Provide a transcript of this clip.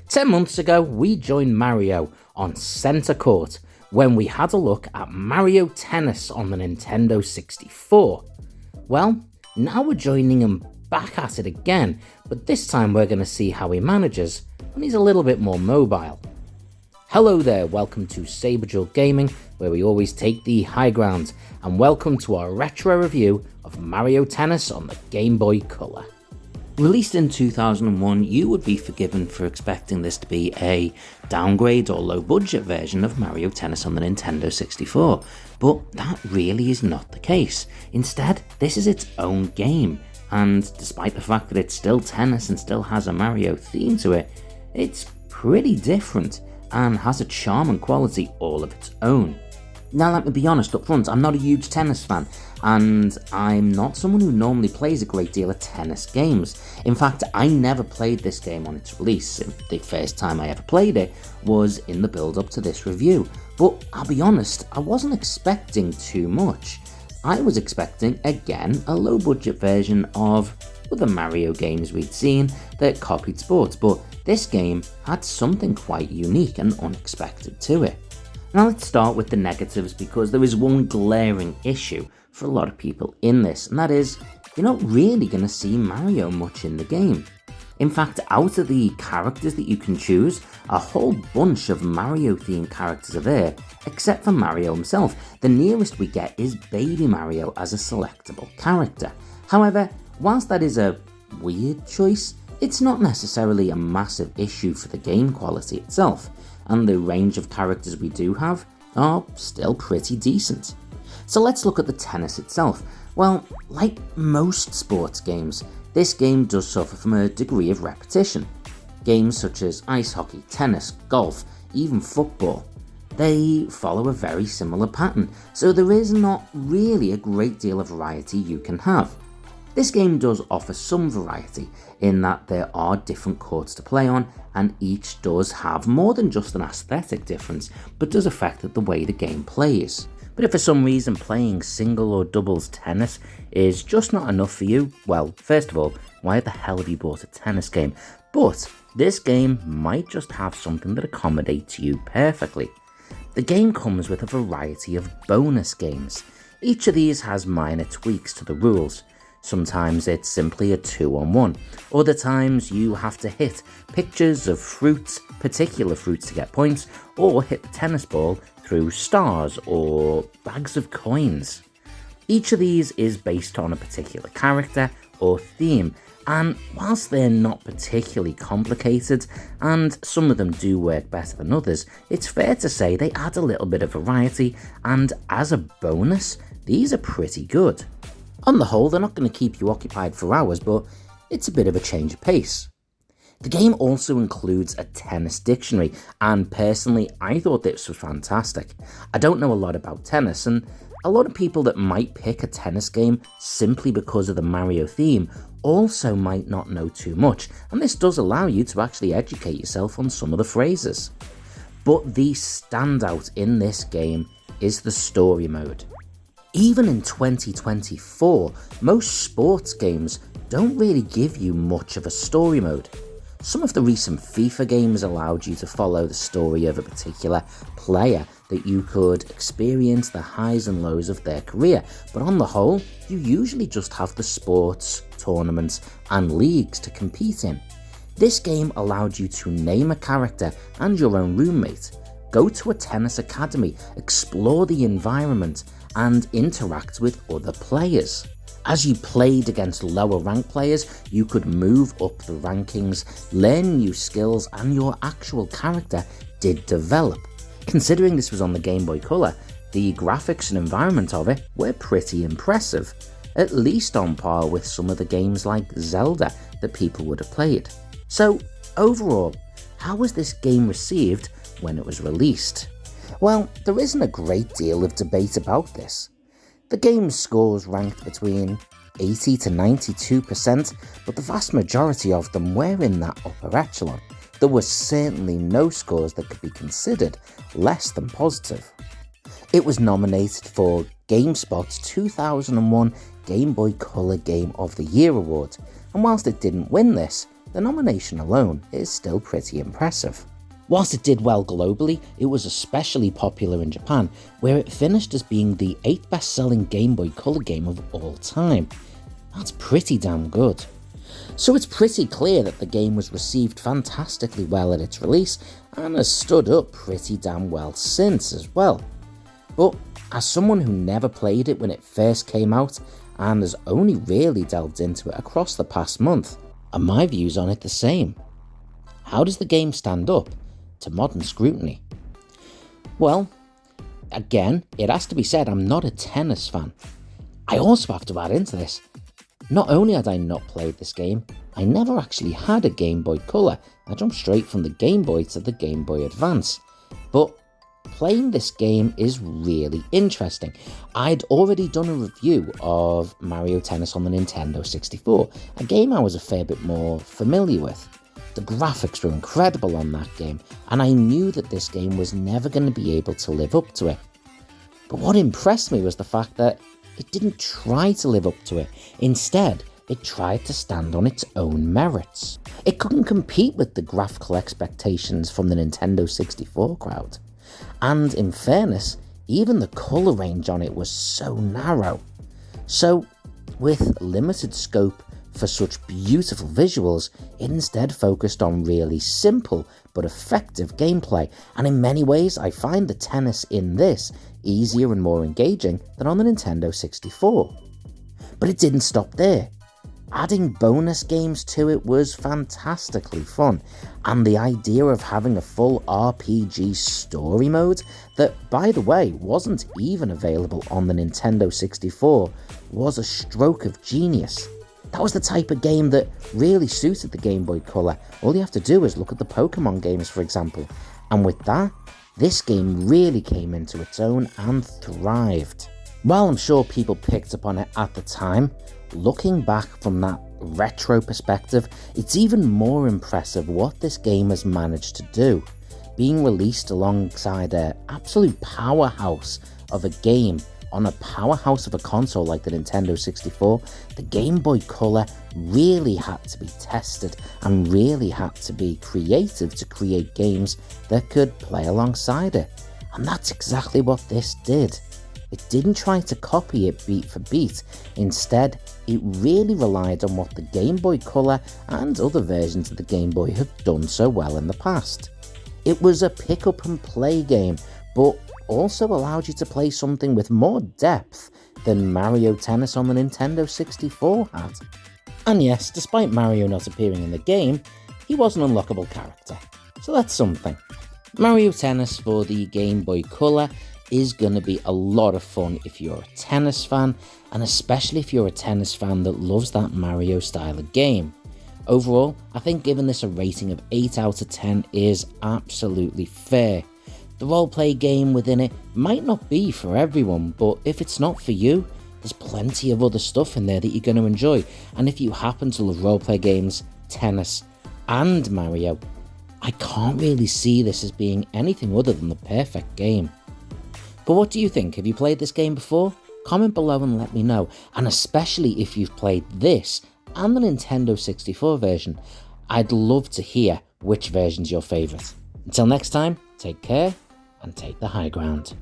10 months ago, we joined Mario on Centre Court when we had a look at Mario Tennis on the Nintendo 64. Well, now we're joining him back at it again, but this time we're going to see how he manages when he's a little bit more mobile. Hello there, welcome to Saberjewel Gaming, where we always take the high ground, and welcome to our retro review of Mario Tennis on the Game Boy Color. Released in 2001, you would be forgiven for expecting this to be a downgrade or low budget version of Mario Tennis on the Nintendo 64, but that really is not the case. Instead, this is its own game, and despite the fact that it's still tennis and still has a Mario theme to it, it's pretty different and has a charm and quality all of its own. Now let me be honest up front, I'm not a huge tennis fan, and I'm not someone who normally plays a great deal of tennis games. In fact, I never played this game on its release. The first time I ever played it was in the build up to this review, but I'll be honest, I wasn't expecting too much. I was expecting, again, a low budget version of other Mario games we'd seen that copied sports, but this game had something quite unique and unexpected to it. Now let's start with the negatives, because there is one glaring issue for a lot of people in this, and that is, you're not really going to see Mario much in the game. In fact, out of the characters that you can choose, a whole bunch of Mario themed characters are there, except for Mario himself. The nearest we get is Baby Mario as a selectable character. However, whilst that is a weird choice, it's not necessarily a massive issue for the game quality itself, and the range of characters we do have are still pretty decent. So let's look at the tennis itself. Well, like most sports games, this game does suffer from a degree of repetition. Games such as ice hockey, tennis, golf, even football, they follow a very similar pattern, so there is not really a great deal of variety you can have. This game does offer some variety in that there are different courts to play on, and each does have more than just an aesthetic difference, but does affect the way the game plays. But if for some reason playing single or doubles tennis is just not enough for you, well, first of all, why the hell have you bought a tennis game? But this game might just have something that accommodates you perfectly. The game comes with a variety of bonus games. Each of these has minor tweaks to the rules. Sometimes it's simply a 2-on-1, other times you have to hit pictures of fruits, particular fruits to get points, or hit the tennis ball through stars or bags of coins. Each of these is based on a particular character or theme, and whilst they're not particularly complicated, and some of them do work better than others, it's fair to say they add a little bit of variety, and as a bonus, these are pretty good. On the whole, they're not going to keep you occupied for hours, but it's a bit of a change of pace. The game also includes a tennis dictionary, and personally, I thought this was fantastic. I don't know a lot about tennis, and a lot of people that might pick a tennis game simply because of the Mario theme also might not know too much, and this does allow you to actually educate yourself on some of the phrases. But the standout in this game is the story mode. Even in 2024, most sports games don't really give you much of a story mode. Some of the recent FIFA games allowed you to follow the story of a particular player, that you could experience the highs and lows of their career, but on the whole, you usually just have the sports, tournaments, and leagues to compete in. This game allowed you to name a character and your own roommate, go to a tennis academy, explore the environment, and interact with other players. As you played against lower ranked players, you could move up the rankings, learn new skills, and your actual character did develop. Considering this was on the Game Boy Color, the graphics and environment of it were pretty impressive, at least on par with some of the games like Zelda that people would have played. So overall, how was this game received when it was released? Well, there isn't a great deal of debate about this. The game's scores ranked between 80 to 92%, but the vast majority of them were in that upper echelon. There were certainly no scores that could be considered less than positive. It was nominated for GameSpot's 2001 Game Boy Color Game of the Year award, and whilst it didn't win this, the nomination alone is still pretty impressive. Whilst it did well globally, it was especially popular in Japan, where it finished as being the 8th best-selling Game Boy Color game of all time. That's pretty damn good. So it's pretty clear that the game was received fantastically well at its release, and has stood up pretty damn well since as well. But as someone who never played it when it first came out, and has only really delved into it across the past month, are my views on it the same? How does the game stand up to modern scrutiny? Well, again, it has to be said I'm not a tennis fan. I also have to add into this, not only had I not played this game, I never actually had a Game Boy Color. I jumped straight from the Game Boy to the Game Boy Advance. But playing this game is really interesting. I'd already done a review of Mario Tennis on the Nintendo 64, a game I was a fair bit more familiar with. The graphics were incredible on that game, and I knew that this game was never going to be able to live up to it. But what impressed me was the fact that it didn't try to live up to it. Instead, it tried to stand on its own merits. It couldn't compete with the graphical expectations from the Nintendo 64 crowd. And in fairness, even the colour range on it was so narrow. So, with limited scope for such beautiful visuals, it instead focused on really simple but effective gameplay, and in many ways I find the tennis in this easier and more engaging than on the Nintendo 64. But it didn't stop there. Adding bonus games to it was fantastically fun, and the idea of having a full RPG story mode that, by the way, wasn't even available on the Nintendo 64 was a stroke of genius. That was the type of game that really suited the Game Boy Color. All you have to do is look at the Pokemon games, for example, and with that, this game really came into its own and thrived. While I'm sure people picked up on it at the time, looking back from that retro perspective, it's even more impressive what this game has managed to do. Being released alongside an absolute powerhouse of a game on a powerhouse of a console like the Nintendo 64, the Game Boy Color really had to be tested and really had to be creative to create games that could play alongside it. And that's exactly what this did. It didn't try to copy it beat for beat. Instead, it really relied on what the Game Boy Color and other versions of the Game Boy have done so well in the past. It was a pick up and play game, but also allowed you to play something with more depth than Mario Tennis on the Nintendo 64 had. And yes, despite Mario not appearing in the game, he was an unlockable character, so that's something. Mario Tennis for the Game Boy Color is going to be a lot of fun if you're a tennis fan, and especially if you're a tennis fan that loves that Mario style of game. Overall, I think giving this a rating of 8 out of 10 is absolutely fair. The roleplay game within it might not be for everyone, but if it's not for you, there's plenty of other stuff in there that you're going to enjoy. And if you happen to love roleplay games, tennis, and Mario, I can't really see this as being anything other than the perfect game. But what do you think? Have you played this game before? Comment below and let me know, and especially if you've played this and the Nintendo 64 version. I'd love to hear which version's your favourite. Until next time, take care and take the high ground.